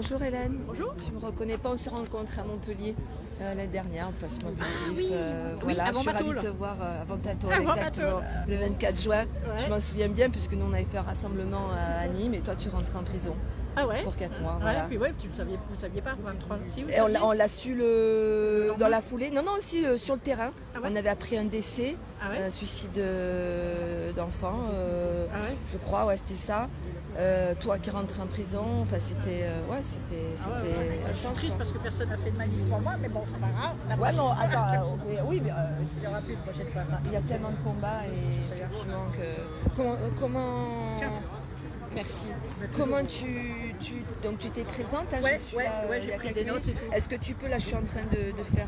Bonjour Hélène. Bonjour. Je ne me reconnais pas, on s'est rencontrés à Montpellier l'année dernière, au placement public. Oui, avant je suis ravie Matoul. de te voir avant ta tour, Avant exactement, Matoul. le 24 juin. Ouais. Je m'en souviens bien puisque nous on avait fait un rassemblement à Nîmes et toi tu rentres en prison Ah ouais. pour 4 mois. Ouais, Voilà. puis ouais, vous saviez pas, 23, si vous Et on saviez. on l'a su dans la foulée. Non, aussi sur le terrain. Ah ouais. On avait appris un décès, Ah ouais. un suicide d'enfant, Ah ouais. je crois, ouais, c'était ça. Toi qui rentres en prison, enfin c'était, c'était Ah ouais, ouais. Je suis triste parce que personne n'a fait de manif pour moi, mais bon, c'est pas grave. La Ouais, prochaine non, fois, attends, oui, mais il y aura plus de prochaine fois. il y a tellement de combats et effectivement que. Comment. Tiens. Merci. Comment donc tu t'es présente, hein, Ouais, je suis ouais, là, ouais, il y j'ai a pris quelques des notes minutes. et tout. Est-ce que tu peux, là je suis en train de faire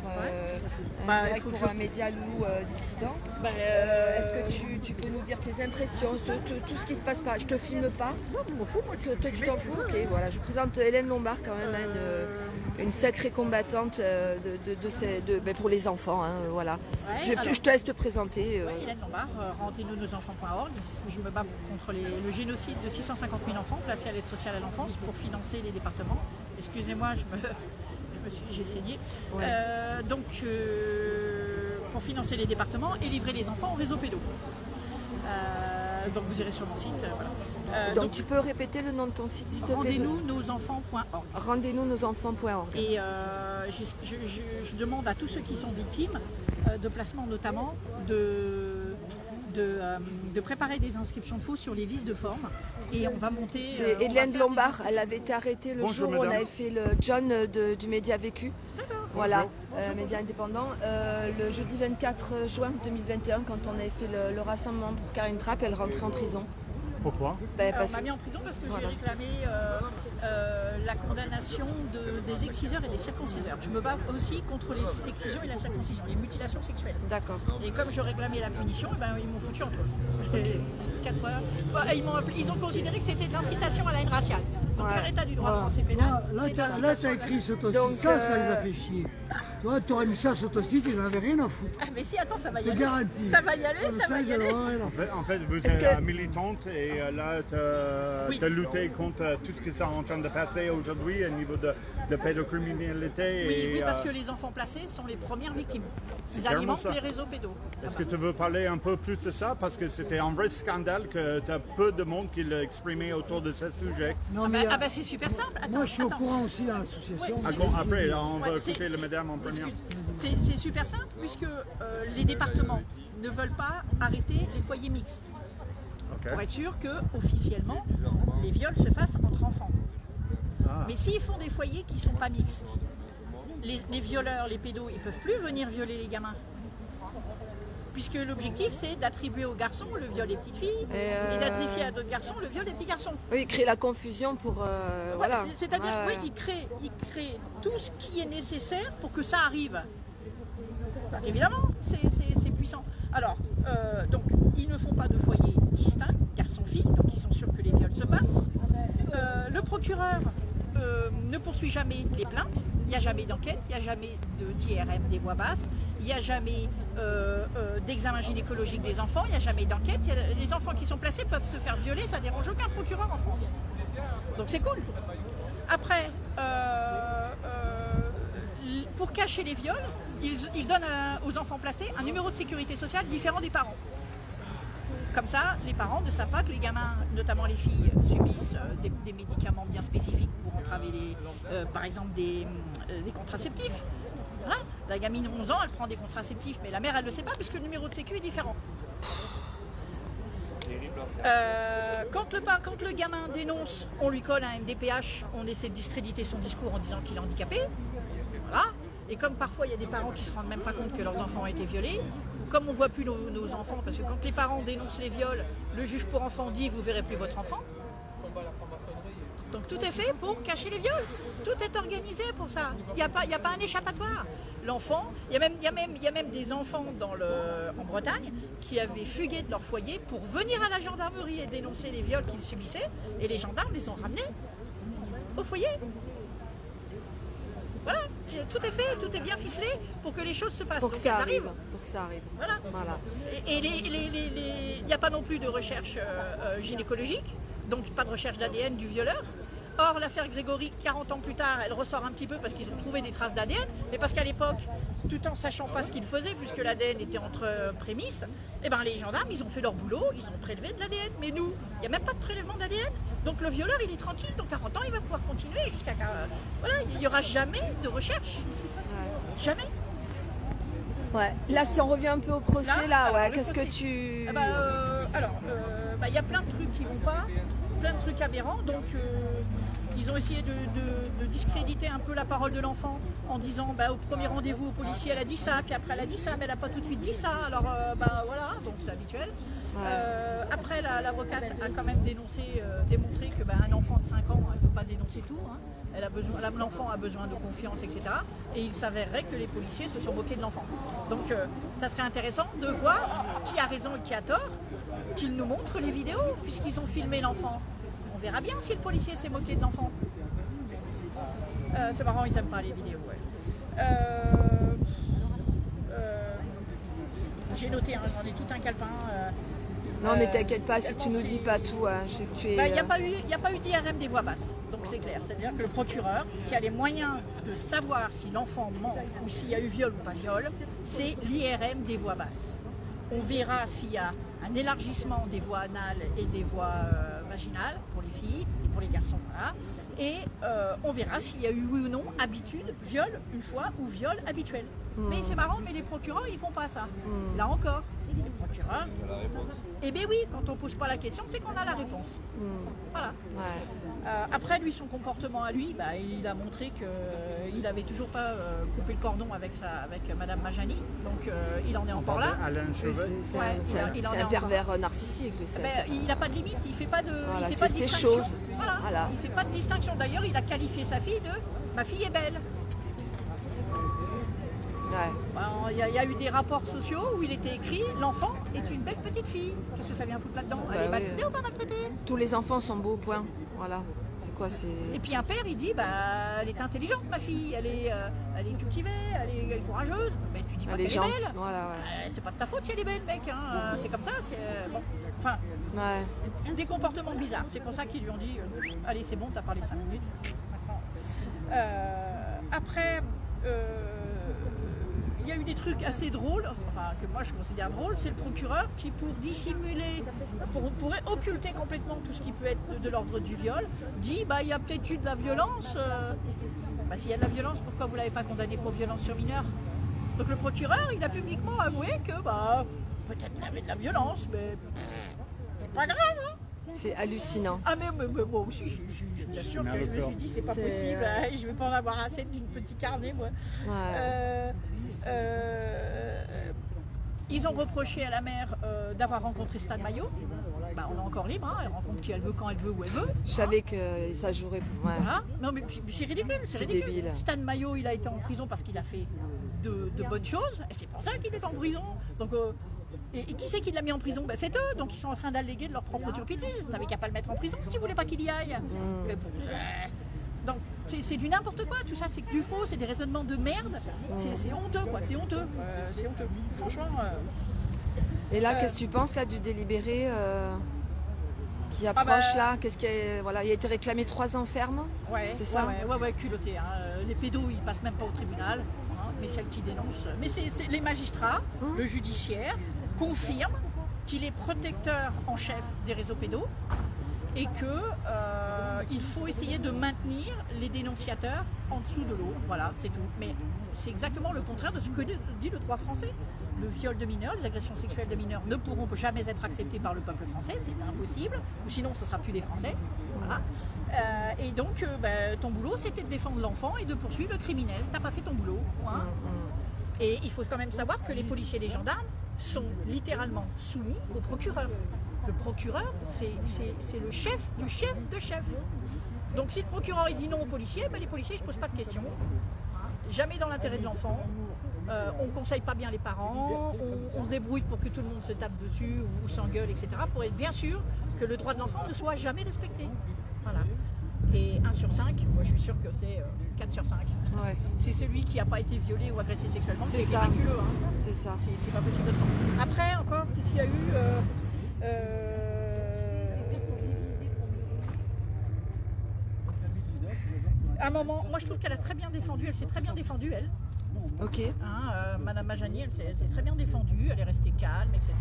Bah, un il direct faut que pour je- un média loup dissident. Bah, Est-ce que tu peux nous dire tes impressions, tout ce qui te passe par. Je te filme pas. Non, je m'en fous, moi. Toi, tu t'en fous. Ok, voilà. Je présente Hélène Lombard quand même, hein, une sacrée combattante pour les enfants. Hein, voilà. Ouais, alors- Je te laisse te présenter. Ouais, Hélène Lombard, rendez-nous nosenfants.org. Je me bats contre le génocide de 650 000 enfants placés à l'aide sociale à l'enfance pour financer les départements. Excusez-moi, j'ai saigné. Ouais. Pour financer les départements et livrer les enfants au réseau pédo. Donc vous irez sur mon site. Voilà. Donc tu peux répéter le nom de ton site s'il te plaît. rendez-nous nosenfants.org. Rendez-nous nosenfants.org. Et je demande à tous ceux qui sont victimes de placement notamment de préparer des inscriptions de faux sur les vices de forme. Et on va monter. C'est on va Hélène faire Lombard, elle avait été arrêtée le Bonjour, jour où on madame. avait fait le John du Média Vécu. Voilà, média indépendant. Le jeudi 24 juin 2021, quand on avait fait le rassemblement pour Karine Trapp, elle rentrait en prison. Pourquoi? Ben, On parce- m'a mis en prison parce que Voilà. j'ai réclamé la condamnation des exciseurs et des circonciseurs. Je me bats aussi contre les excisions et la circoncision, les mutilations sexuelles. D'accord. Et comme je réclamais la punition, eh ben, ils m'ont foutu en taule. 4 heures. Bah, ils ont considéré que c'était de l'incitation à la haine raciale. Donc Ouais. faire état du droit Voilà. français pénal. Là, c'est de t'as l'incitation à la écrit sur ton Donc, site, ça les a fait chier. Toi, t'aurais mis ça sur ton site, ils n'en avaient rien à foutre. Ah, mais si, attends, ça va y C'est aller. garanti. Ça va y aller, Comme ça va y aller. ils en ont rien à foutre. En fait, vous Est-ce êtes que- militante et là, Oui. tu as lutté contre tout ce qui est en train de passer aujourd'hui au niveau de pédocriminalité. Oui, parce que les enfants placés sont les premières victimes. Ils carrément alimentent ça. les réseaux pédos. Est-ce Ah que bah. tu veux parler un peu plus de ça? Parce que c'était un vrai scandale que tu as peu de monde qui l'a exprimé autour de ce sujet. Non, Ah mais bah, c'est super simple. Attends, moi, je suis au attends. courant aussi dans l'association. Ouais, Après, là, on va Ouais, écouter le madame en première. excuse. C'est super simple puisque les départements ne veulent pas arrêter les foyers mixtes Ok. pour être sûr que officiellement les viols se fassent entre enfants. Ah. Mais s'ils font des foyers qui ne sont pas mixtes, les violeurs, les pédos, ils ne peuvent plus venir violer les gamins. Puisque l'objectif c'est d'attribuer aux garçons le viol des petites filles et d'attribuer à d'autres garçons le viol des petits garçons. Oui, créer la confusion pour. Voilà. C'est-à-dire, Ouais. oui, il crée tout ce qui est nécessaire pour que ça arrive. Donc, évidemment, c'est puissant. Alors, donc, ils ne font pas de foyer distinct, garçon-fille, donc ils sont sûrs que les viols se passent. Le procureur ne poursuit jamais les plaintes, il n'y a jamais d'enquête, il n'y a jamais d'IRM des voix basses, il n'y a jamais d'examen gynécologique des enfants, il n'y a jamais d'enquête. Les enfants qui sont placés peuvent se faire violer, ça ne dérange aucun procureur en France. Donc c'est cool. Après, pour cacher les viols, ils donnent aux enfants placés un numéro de sécurité sociale différent des parents. Comme ça, les parents ne savent pas que les gamins, notamment les filles, subissent des médicaments bien spécifiques pour entraver par exemple des contraceptifs. Voilà. La gamine de 11 ans, elle prend des contraceptifs, mais la mère, elle ne le sait pas puisque le numéro de sécu est différent. Quand le gamin dénonce, on lui colle un MDPH, on essaie de discréditer son discours en disant qu'il est handicapé. Voilà. Et comme parfois il y a des parents qui ne se rendent même pas compte que leurs enfants ont été violés, comme on ne voit plus nos enfants, parce que quand les parents dénoncent les viols, le juge pour enfants dit vous verrez plus votre enfant. Donc tout est fait pour cacher les viols. Tout est organisé pour ça. Il n'y a pas un échappatoire. L'enfant, il y a même des enfants en Bretagne qui avaient fugué de leur foyer pour venir à la gendarmerie et dénoncer les viols qu'ils subissaient. Et les gendarmes les ont ramenés au foyer. Voilà, tout est fait, tout est bien ficelé pour que les choses se passent. Pour que Donc ça elles arrive. arrivent. Pour que ça arrive. Voilà. Voilà. Et il n'y a pas non plus de recherche gynécologique, donc pas de recherche d'ADN du violeur. Or, l'affaire Grégory, 40 ans plus tard, elle ressort un petit peu parce qu'ils ont trouvé des traces d'ADN, mais parce qu'à l'époque, tout en sachant pas ce qu'ils faisaient, puisque l'ADN était entre prémices, eh ben, les gendarmes, ils ont fait leur boulot, ils ont prélevé de l'ADN. Mais nous, il n'y a même pas de prélèvement d'ADN. Donc le violeur, il est tranquille, dans 40 ans, il va pouvoir continuer jusqu'à... Voilà, il n'y aura jamais de recherche. Ouais. Jamais. Ouais. Là, si on revient un peu au procès, là, alors, ouais, le qu'est-ce que procès. tu... Il y a plein de trucs qui vont pas, plein de trucs aberrants, donc ils ont essayé de discréditer un peu la parole de l'enfant en disant au premier rendez-vous au policier elle a dit ça, puis après elle a dit ça, mais elle n'a pas tout de suite dit ça, alors voilà, donc c'est habituel. Ouais. Après l'avocate a quand même démontré que un enfant de 5 ans, elle ne peut pas dénoncer tout, hein. L'enfant a besoin de confiance, etc. Et il s'avérerait que les policiers se sont moqués de l'enfant. Donc ça serait intéressant de voir qui a raison et qui a tort, qu'ils nous montrent les vidéos, puisqu'ils ont filmé l'enfant. On verra bien si le policier s'est moqué de l'enfant. C'est marrant, ils n'aiment pas les vidéos. Ouais. J'ai noté, hein, j'en ai tout un calepin. Non, mais t'inquiète pas, si tu nous dis pas tout, hein, je sais que tu es... Il n'y a pas eu d'IRM des voix basses, donc c'est clair. C'est-à-dire que le procureur, qui a les moyens de savoir si l'enfant ment ou s'il y a eu viol ou pas viol, c'est l'IRM des voix basses. On verra s'il y a un élargissement des voies anales et des voies vaginales pour les filles et pour les garçons. Voilà. Et on verra s'il y a eu oui ou non habitude, viol une fois ou viol habituel. Mais c'est marrant, mais les procureurs, ils font pas ça. Là encore, les procureurs... Eh bien oui, quand on pose pas la question, c'est qu'on a la réponse. Voilà. Ouais. Après, lui, son comportement à lui, il a montré qu'il n'avait toujours pas coupé le cordon avec Madame Majani. Donc il en est encore là. Alain Cheveux. C'est un pervers narcissique. Lui, il n'a pas de limite, il ne fait pas de, voilà, il fait pas de distinction. Choses. Voilà. Il ne fait pas de distinction. D'ailleurs, il a qualifié sa fille de « ma fille est belle ». Ouais. Il y a eu des rapports sociaux où il était écrit « l'enfant est une belle petite fille ». Qu'est-ce que ça vient foutre là-dedans? Elle est maltraitée ou pas maltraitée? Tous les enfants sont beaux, point. Voilà. C'est quoi, c'est... Et puis un père, il dit elle est intelligente, ma fille, elle est cultivée, elle est courageuse. Mais tu dis pas qu'elle est belle. Voilà, ouais. C'est pas de ta faute si elle est belle, mec. Hein. C'est comme ça. Bon. Enfin, des comportements bizarres. C'est pour ça qu'ils lui ont dit allez, c'est bon, t'as parlé 5 minutes. Après. Il y a eu des trucs assez drôles, enfin que moi je considère drôles, c'est le procureur qui, pour dissimuler, pourrait occulter complètement tout ce qui peut être de l'ordre du viol, dit il y a peut-être eu de la violence. S'il y a de la violence, pourquoi vous ne l'avez pas condamné pour violence sur mineur? Donc le procureur, il a publiquement avoué que peut-être il y avait de la violence, mais c'est pas grave. Hein. C'est hallucinant. Ah mais moi aussi, je vous assure que je me suis dit c'est pas possible, je vais pas en avoir assez d'une petite carnet moi. Ouais. Ils ont reproché à la mère d'avoir rencontré Stan Mayo. On est encore libre, hein, elle rencontre qui elle veut, quand elle veut, où elle veut. Je savais que ça jouerait. Ouais. Voilà. Non mais c'est ridicule, c'est ridicule. Débile. Stan Mayo, il a été en prison parce qu'il a fait de bonnes choses, et c'est pour ça qu'il est en prison. Donc et qui c'est qui l'a mis en prison? C'est eux, donc ils sont en train d'alléguer de leur propre turpitude. Vous n'avez qu'à pas le mettre en prison si vous voulez pas qu'il y aille. Donc c'est du n'importe quoi, tout ça c'est que du faux, c'est des raisonnements de merde, c'est honteux quoi, c'est honteux, franchement. Et là, qu'est-ce que tu penses là du délibéré qui approche là? Qu'est-ce qui il a été réclamé 3 ans ferme? C'est ça? Ouais, culotté. Hein. Les pédos ils passent même pas au tribunal, hein, mais celles qui dénoncent. Mais c'est les magistrats, le judiciaire confirment qu'il est protecteur en chef des réseaux pédos. Et qu'il faut essayer de maintenir les dénonciateurs en dessous de l'eau. Voilà, c'est tout. Mais c'est exactement le contraire de ce que dit le droit français. Le viol de mineurs, les agressions sexuelles de mineurs ne pourront jamais être acceptées par le peuple français, c'est impossible, ou sinon ce ne sera plus des Français. Voilà. Et donc, ton boulot, c'était de défendre l'enfant et de poursuivre le criminel. T'as pas fait ton boulot. Hein. Et il faut quand même savoir que les policiers et les gendarmes sont littéralement soumis au procureur. Le procureur, c'est le chef du chef de chef. Donc si le procureur il dit non aux policiers, les policiers ne se posent pas de questions. Jamais dans l'intérêt de l'enfant. On ne conseille pas bien les parents, on se débrouille pour que tout le monde se tape dessus ou s'engueule, etc. pour être bien sûr que le droit de l'enfant ne soit jamais respecté. Voilà. Et 1 sur 5, moi je suis sûre que c'est 4 sur 5. Ouais. C'est celui qui n'a pas été violé ou agressé sexuellement qui est ça. miraculeux. Hein. C'est ça. C'est pas possible autrement. Après encore, qu'est-ce qu'il y a eu un moment, moi je trouve qu'elle a très bien défendu, elle s'est très bien défendue, elle. Ok. Madame Majani, elle s'est très bien défendue, elle est restée calme, etc.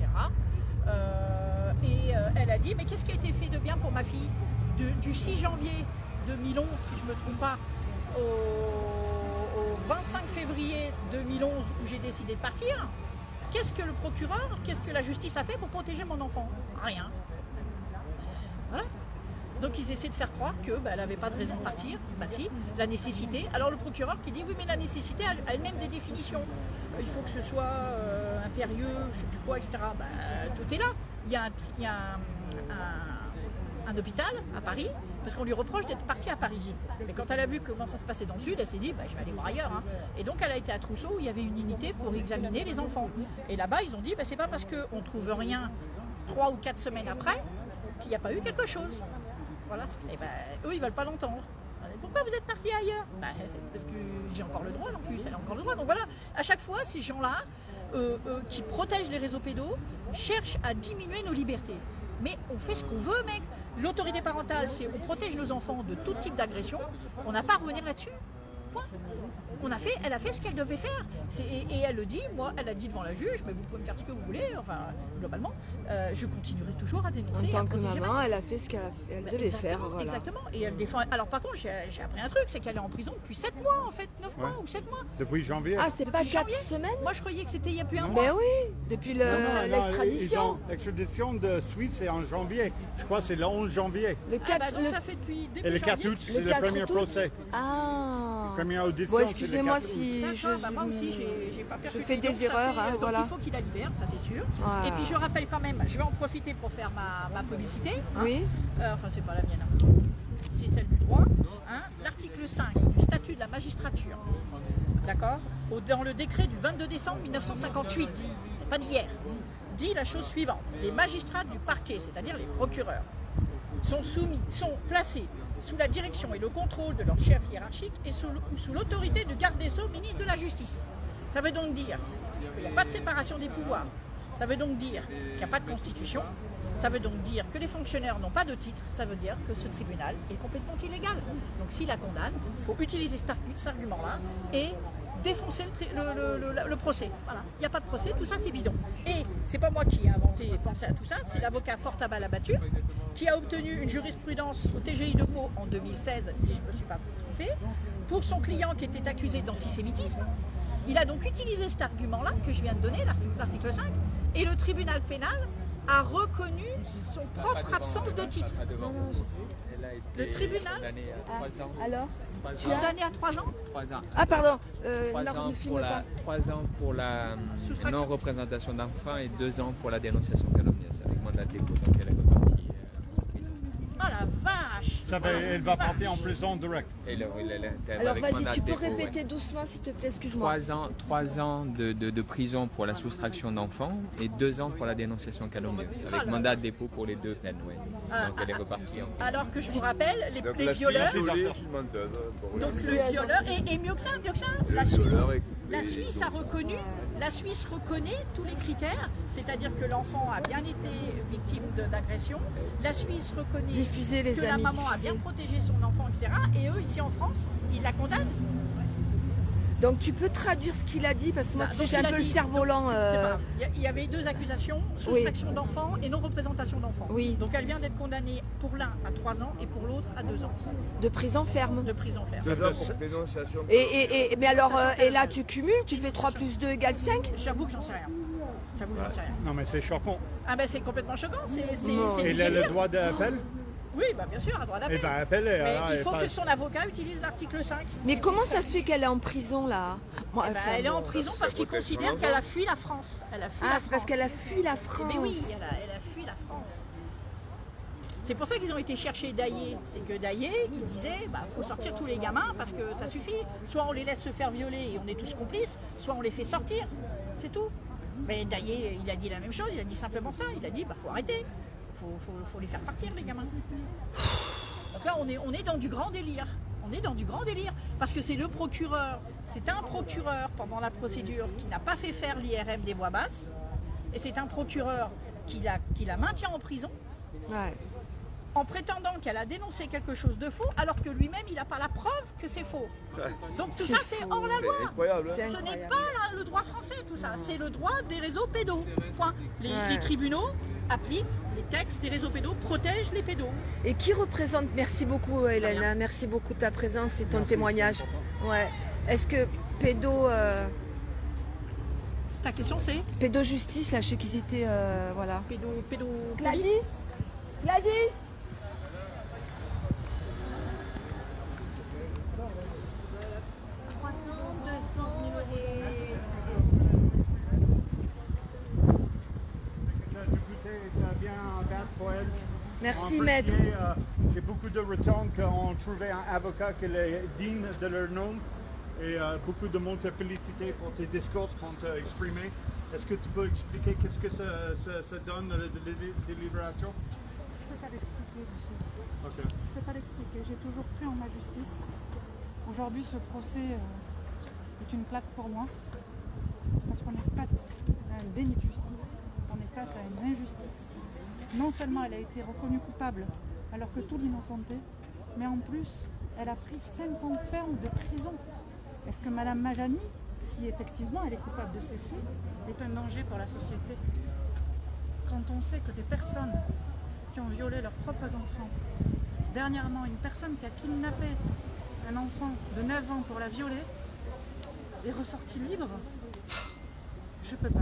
Elle a dit, mais qu'est-ce qui a été fait de bien pour ma fille du 6 janvier 2011, si je ne me trompe pas, au 25 février 2011 où j'ai décidé de partir. Qu'est-ce que le procureur, qu'est-ce que la justice a fait pour protéger mon enfant? Rien. Voilà. Donc ils essaient de faire croire qu'elle n'avait pas de raison de partir. Bah si, la nécessité. Alors le procureur qui dit oui mais la nécessité a elle-même des définitions. Il faut que ce soit impérieux, je ne sais plus quoi, etc. Bah, tout est là. Il y a un hôpital à Paris, parce qu'on lui reproche d'être partie à Paris. Mais quand elle a vu comment ça se passait dans le sud, elle s'est dit bah, je vais aller voir ailleurs. Hein. Et donc elle a été à Trousseau où il y avait une unité pour examiner les enfants. Et là-bas ils ont dit bah, c'est pas parce qu'on ne trouve rien 3 ou 4 semaines après qu'il n'y a pas eu quelque chose. Voilà. Et ben, eux, ils veulent pas l'entendre. Pourquoi vous êtes parti ailleurs? Parce que j'ai encore le droit, en plus, elle a encore le droit. Donc voilà, à chaque fois, ces gens-là, qui protègent les réseaux pédos, cherchent à diminuer nos libertés. Mais on fait ce qu'on veut, mec. L'autorité parentale, c'est on protège nos enfants de tout type d'agression. On n'a pas à revenir là-dessus. Point. Elle a fait ce qu'elle devait faire. Et elle le dit, moi, elle a dit devant la juge, mais vous pouvez me faire ce que vous voulez, enfin, globalement, je continuerai toujours à dénoncer. En tant que maman, elle a fait ce qu'elle devait faire. Voilà. Exactement. Et elle défend. Alors, par contre, j'ai appris un truc, c'est qu'elle est en prison depuis 7 mois, en fait, 9 mois ou 7 mois. Depuis janvier. Ah, c'est pas 4 janvier. semaines? Moi, je croyais que c'était il y a plus un mois. Ben oui, depuis l'extradition. L'extradition de Suisse, c'est en janvier. Je crois que c'est le 11 janvier. Le 4, donc ça fait depuis début Et le 4 janvier. août, c'est le premier procès. Ah. Première audition. Bon, excusez-moi si moi aussi, j'ai pas percuté. je fais des Donc, ça erreurs. fait, donc voilà. il faut qu'il la libère, ça c'est sûr. Voilà. Et puis je rappelle quand même, je vais en profiter pour faire ma publicité. Hein. Oui. Enfin, c'est pas la mienne, hein. C'est celle du droit. Hein. L'article 5 du statut de la magistrature, d'accord, dans le décret du 22 décembre 1958, c'est pas d'hier, dit la chose suivante. Les magistrats du parquet, c'est-à-dire les procureurs, sont placés sous la direction et le contrôle de leur chef hiérarchique et sous l'autorité du garde des Sceaux, ministre de la Justice. Ça veut donc dire qu'il n'y a pas de séparation des pouvoirs. Ça veut donc dire qu'il n'y a pas de constitution. Ça veut donc dire que les fonctionnaires n'ont pas de titre. Ça veut dire que ce tribunal est complètement illégal. Donc s'il la condamne, il faut utiliser cet argument-là et défoncer le procès. Voilà. Il n'y a pas de procès, tout ça c'est bidon. Et c'est pas moi qui ai inventé et pensé à tout ça, c'est l'avocat Fortabal Abattu qui a obtenu une jurisprudence au TGI de Pau en 2016, si je ne me suis pas trompée, pour son client qui était accusé d'antisémitisme. Il a donc utilisé cet argument-là que je viens de donner, l'article 5, et le tribunal pénal a reconnu son propre absence de titre. Le tribunal Alors condamné à 3 ans. 3 ans. Ah pardon, 3 non, ans ne filme pas. 3 ans pour la Soustraction. non-représentation d'enfants et 2 ans pour la dénonciation calomnieuse avec mandat de dépôt. Donc elle est repartie en prison. Oh la vache! Elle va partir en prison direct. Alors vas-y, tu peux répéter doucement s'il te plaît, excuse-moi. 3 ans de prison pour la soustraction d'enfants et 2 ans pour la dénonciation calomnieuse avec mandat de dépôt pour les 2 peines. Ouais. Donc elle est repartie en prison. Alors que je vous rappelle, les violeurs, donc le violeur, et mieux que ça, la Suisse a reconnu, la Suisse reconnaît tous les critères, c'est-à-dire que l'enfant a bien été victime d'agression, la Suisse reconnaît Diffuser les que la amis, maman a diffuser. bien protégé son enfant, etc. Et eux, ici en France, ils la condamnent. Donc tu peux traduire ce qu'il a dit parce que moi Bah, tu sais, donc, j'ai un il a peu le dit- cerf-volant. C'est pas grave. Il y avait 2 accusations, soustraction d'enfants et non-représentation d'enfants. Oui. Donc elle vient d'être condamnée pour l'un à 3 ans et pour l'autre à 2 ans De prison ferme. de prison ferme. Mais alors, et là tu cumules, tu fais 3 plus 2 égale 5? J'avoue que j'en sais rien. J'avoue que j'en sais rien. Non, mais c'est choquant. Ah ben c'est complètement choquant. Non. C'est Il a le difficile. droit d'appel? Oui, bah bien sûr, elle a droit Il d'appel. va appeler. Mais alors, il elle faut que passe. son avocat utilise l'article 5. Mais comment ça se fait qu'elle est en prison là? Moi, Eh ben, elle est en prison parce qu'il considère qu'elle a fui la France. Elle a fui la Ah, c'est parce France. qu'elle a fui la France. Mais oui, elle a fui la France. C'est pour ça qu'ils ont été chercher Daillé. C'est que Daillé, il disait, bah faut sortir tous les gamins parce que ça suffit. Soit on les laisse se faire violer et on est tous complices, soit on les fait sortir. C'est tout. Mais Daillé, il a dit la même chose, il a dit simplement ça. Il a dit, bah faut arrêter. Faut les faire partir, les gamins. Donc là, on est dans du grand délire. On est dans du grand délire. Parce que c'est le procureur, c'est un procureur pendant la procédure qui n'a pas fait faire l'IRM des voix basses. Et c'est un procureur qui la maintient en prison Ouais. en prétendant qu'elle a dénoncé quelque chose de faux, alors que lui-même, il n'a pas la preuve que c'est faux. Donc tout C'est ça, c'est faux. hors la loi. Incroyable. C'est Ce n'est incroyable. pas le droit français, tout ça. C'est le droit des réseaux pédos. Point. Les Ouais. tribunaux appliquent les textes des réseaux pédos, protègent les pédos. Et qui représente, merci beaucoup Hélène, hein, merci beaucoup de ta présence et ton témoignage. Ouais. Est-ce que Ta question, c'est pédojustice, là, je sais qu'ils étaient, voilà. pédo. Gladys Gladys 300, 200 et... Du côté, t'as bien battu pour elle. Merci En maître. premier, il y a beaucoup de retours qu'on trouvait un avocat qui est digne de leur nom. Et beaucoup de monde t'a félicité pour tes discours qu'on t'a exprimé. Est-ce que tu peux expliquer qu'est-ce que ça donne, la délibération? Je peux pas l'expliquer, monsieur. Ok. Je peux pas l'expliquer. J'ai toujours cru en ma justice. Aujourd'hui, ce procès est une claque pour moi. Parce qu'on est face à un déni de justice. On est face à une injustice. Non seulement elle a été reconnue coupable alors que tout l'innocentait, mais en plus, elle a pris 5 ans ferme de prison. Est-ce que Madame Majani, si effectivement elle est coupable de ces faits, est un danger pour la société? Quand on sait que des personnes qui ont violé leurs propres enfants, dernièrement une personne qui a kidnappé un enfant de 9 ans pour la violer, est ressortie libre, je peux pas.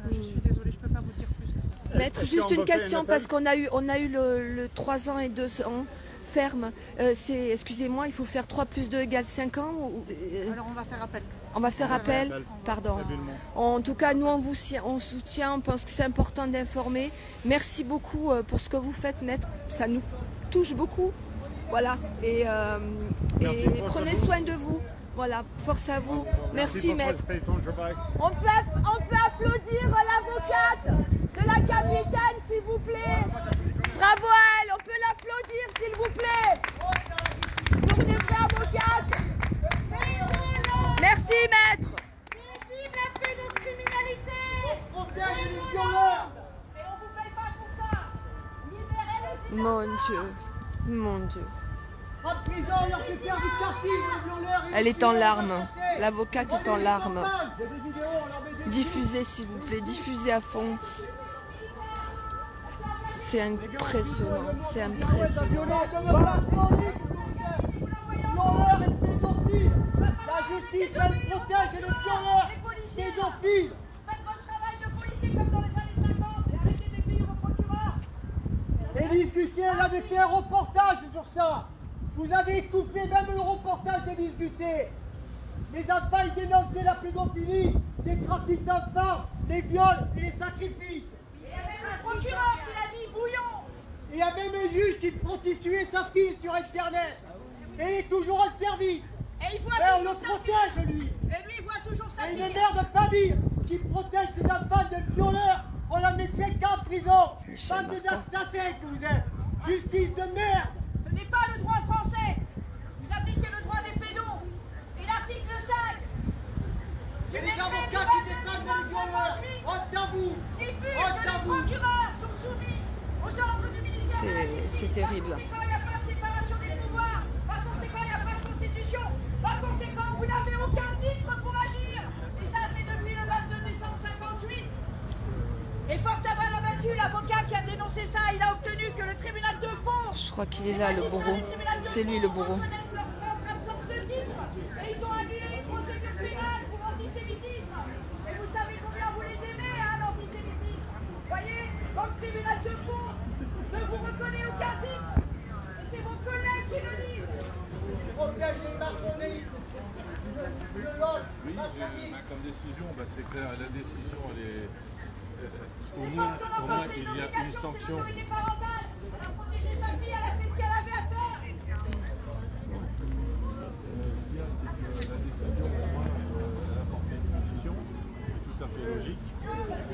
Voilà, je suis désolée, je peux pas vous dire plus que ça. Maître, Est-ce juste qu'on une va faire question appel? parce qu'on a eu le 3 ans et 2 ans ferme. Excusez-moi, il faut faire 3 plus 2 égale 5 ans Alors on va faire appel. On va faire appel. Pardon. Habilement. En tout cas, nous, on soutient, on pense que c'est important d'informer. Merci beaucoup pour ce que vous faites, maître. Ça nous touche beaucoup. Voilà. Et force prenez à vous. soin de vous. Voilà, force à vous. Merci, pour maître. faire ton travail. On peut applaudir l'avocate de la capitaine, s'il vous plaît. Bravo à elle, on peut l'applaudir, s'il vous plaît. Journée de l'avocate. Merci, maître. Vive la pédocriminalité! Protège les violeurs. Et on vous paye pas pour ça! Libérez les Mon Dieu, mon Dieu. Pas de prison, il leur fait faire du quartier, les violeurs. Elle est en larmes. L'avocate est en larmes. Il y a des vidéos, on leur met des Diffusez, s'il vous plaît, diffusez à fond. C'est impressionnant, c'est impressionnant. violeurs et pédophiles. La justice, elle protège les violeurs, pédophiles. Faites votre travail de policier comme dans les années 50 et arrêtez d'obéir au procureur! Élise Gusset, elle avait fait un reportage sur ça. Vous avez étouffé même le reportage d'Élise Gusset. Les enfants, ils dénonçaient la pédophilie, les trafics d'enfants, les viols et les sacrifices. Il y a même le procureur qui l'a dit, bouillon! Et il y a même un juge qui prostituait sa fille sur Internet. Et il est toujours en service. Et il voit Et on toujours le sa protège, fille! lui. Et lui, il voit toujours sa Et fille! une mère de famille qui protège ses enfants de violeurs. On la met 5 ans en prison. Michel Bande Martin. d'assassins que vous êtes. Justice de merde. Ce n'est pas le droit français! Vous appliquez le droit des pédos! Et l'article 5 du Et les décret avocats du qui 22 défendent les violeurs. 1958 Honte à vous. stipule Honte que à les vous. procureurs sont soumis aux ordres du ministère de la Justice. C'est terrible. Par conséquent, il n'y a pas de séparation des pouvoirs. Par conséquent, il n'y a pas de constitution. Par conséquent, vous n'avez aucun titre pour agir. Et ça, c'est depuis le 22 décembre 58. Et fort à balle abattu, l'avocat qui a dénoncé ça, il a obtenu que le tribunal de Pau. Je crois qu'il est là, le bourreau. C'est lui, le bourreau. Reconnaissent leur propre absence de titre. Et ils ont annulé une procédure pénale pour antisémitisme. Et vous savez combien vous les aimez, hein, l'antisémitisme. Voyez, dans le tribunal de Pau, ne vous reconnaît aucun titre. Et c'est vos collègues qui le disent. Protège les maçonneries. Le lol, Oui, maçonnerie. comme décision, c'est clair, la décision, elle est. Au Les moins, sanctions au moins, d'enfance, il y a une l'obligation, c'est sanction. l'autorité parentale. Elle a protégé sa fille, elle a fait ce qu'elle avait à faire. Ce qu'il y a, c'est que la décision, pour moi, elle a porté une condition, c'est tout à fait logique.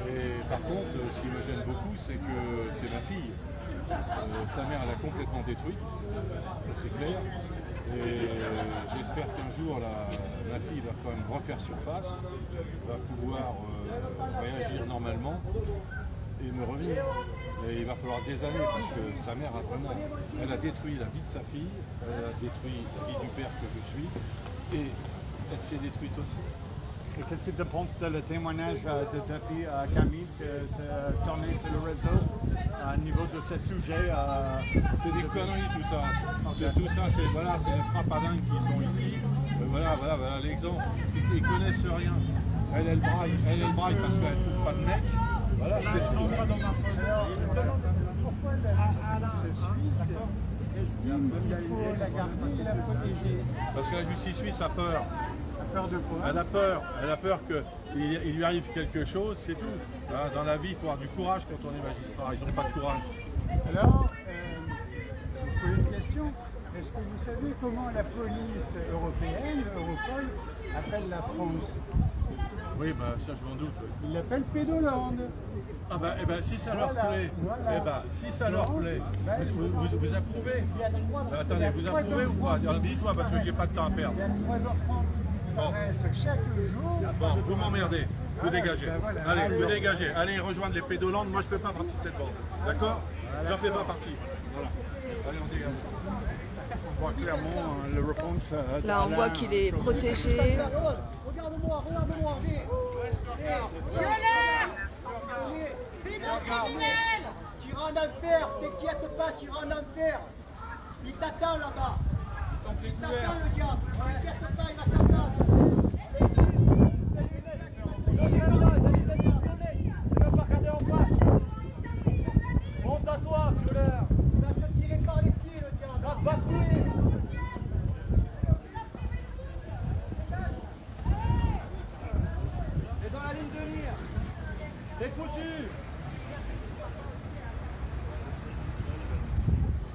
Et par contre, ce qui me gêne beaucoup, c'est que c'est ma fille. Sa mère, elle a complètement détruite, ça c'est clair. Et j'espère qu'un jour, ma fille va quand même refaire surface, va pouvoir réagir normalement et me revenir. Et il va falloir des années parce que sa mère a vraiment, elle a détruit la vie de sa fille, elle a détruit la vie du père que je suis, et elle s'est détruite aussi. Et qu'est-ce que tu penses de le témoignage de ta fille Camille qui s'est tourné sur le réseau à niveau de ce sujet C'est des conneries tout ça. Tout ça, c'est voilà, les frappadins qui sont ici. Voilà l'exemple. Ils connaissent rien. Elle braille parce qu'elle ne trouve pas de mec. Voilà, c'est tout. Pourquoi la justice suisse estime qu'il faut la garder et la protéger? Parce que la justice suisse a peur. Peur de quoi? Elle a peur qu'il lui arrive quelque chose, c'est tout. Voilà, dans la vie, il faut avoir du courage quand on est magistrat. Ils n'ont pas de courage. Alors, je vous pose une question. Est-ce que vous savez comment la police européenne, Europol, appelle la France? Oui, ça je m'en doute. Oui. Ils l'appellent Pédoland. Ah si ça leur plaît, si ça leur plaît, vous approuvez? Attendez, vous approuvez ou pas? Dites-moi parce que j'ai pas de temps à perdre. Il y a 3 enfants qui disparaissent chaque jour. Bon, vous m'emmerdez. Vous dégagez. Allez, vous dégagez. Allez rejoindre les pédolandes. Moi, je ne fais pas partie de cette bande. D'accord? J'en fais pas partie. Voilà. Allez, on dégage. On voit clairement le réponse. Là, on voit qu'il est protégé. Regarde-moi. Pédocriminel! Tu iras en enfer, t'inquiète pas, tu iras en enfer. Il t'attend là-bas. Il t'attend le diable. T'inquiète pas, il va t'attendre. C'est même pas regarder en face. Monte à toi, violeur. Il va te tirer par les pieds, le diable. Va te bafouer. Et dans la ligne de mire. T'es foutu.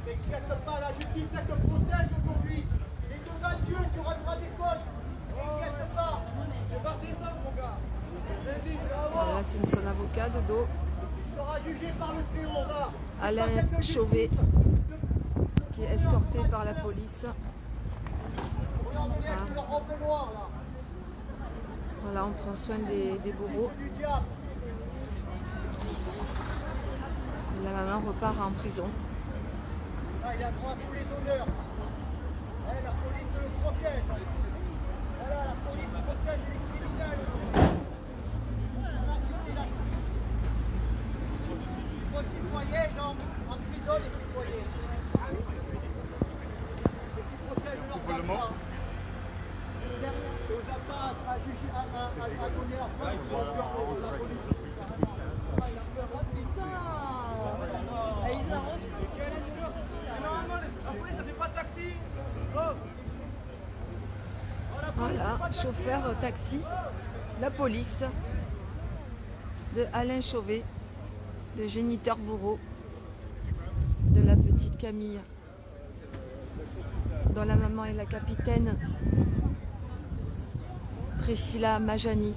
T'inquiète pas, la justice elle te protège aujourd'hui. Et devant Dieu, tu rendras des comptes. T'inquiète pas. Tu vas descendre, mon gars. Voilà, c'est son avocat de dos. Tu seras jugé par le Très-Haut, va. Alain Chauvet, qui est escorté par la police. Regarde, on est leur robe noire, là. Voilà, on prend soin des bourreaux. Du diable. La maman repart en prison. Là, il a droit à tous les honneurs. La police le protège. Voilà, la police protège les criminels. Voilà, c'est la justice. Les citoyens, genre, en prison, les citoyens. Et qui protègent leurs enfants. Et aux enfants à juger, à donner la France, la police. Il a peur, oh putain. Et ils arrangent. Voilà, chauffeur taxi, la police de Alain Chauvet, le géniteur bourreau de la petite Camille, dont la maman est la capitaine Priscilla Majani.